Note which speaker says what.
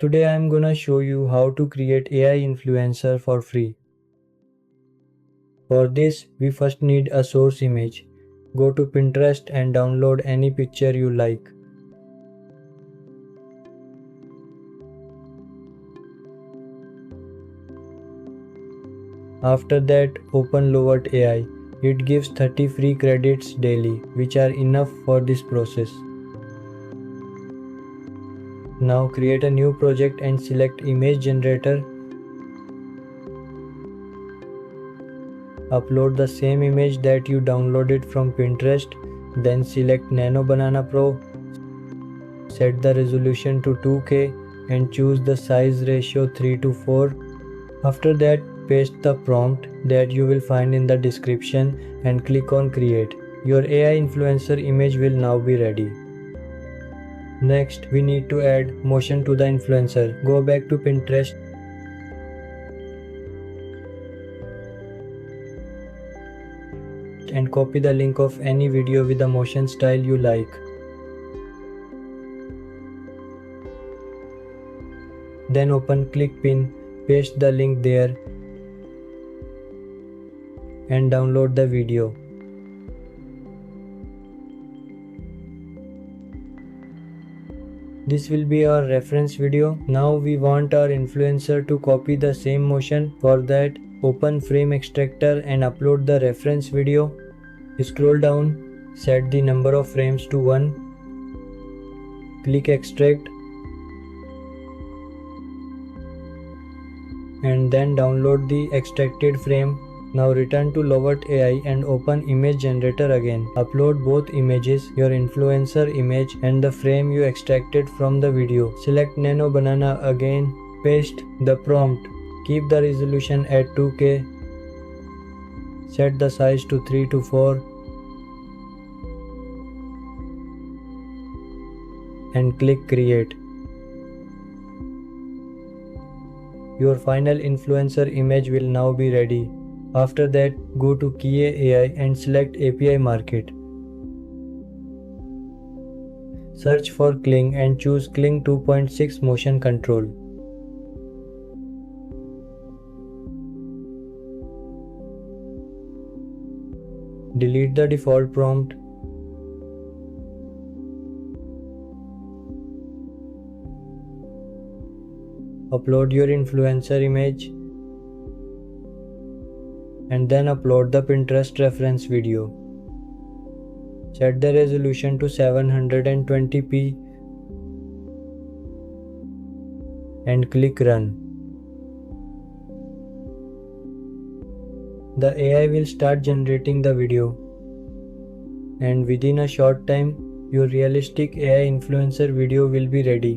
Speaker 1: Today I am gonna show you how to create AI influencer for free. For this, we first need a source image. Go to Pinterest and download any picture you like. After that, open Lovert AI. It gives 30 free credits daily, which are enough for this process. Now create a new project and select image generator. Upload the same image that you downloaded from Pinterest, then select Nano Banana Pro. Set the resolution to 2K and choose the size ratio 3:4. After that, paste the prompt that you will find in the description and click on create. Your AI influencer image will now be ready. Next, we need to add motion to the influencer. Go back to Pinterest and copy the link of any video with the motion style you like. Then open ClickPin, paste the link there and download the video. This will be our reference video. Now we want our influencer to copy the same motion. For that, open Frame Extractor and upload the reference video. Scroll down, set the number of frames to 1. Click Extract and then download the extracted frame. Now return to Lovert AI and open Image Generator again. Upload both images, your influencer image and the frame you extracted from the video. Select Nano Banana again, paste the prompt. Keep the resolution at 2K. Set the size to 3:4 and click create. Your final influencer image will now be ready. After that, go to Kia AI and select API Market. Search for Kling and choose Kling 2.6 Motion Control. Delete the default prompt. Upload your influencer image and then upload the Pinterest reference video. Set the resolution to 720p and click run. The AI will start generating the video, and within a short time, your realistic AI influencer video will be ready.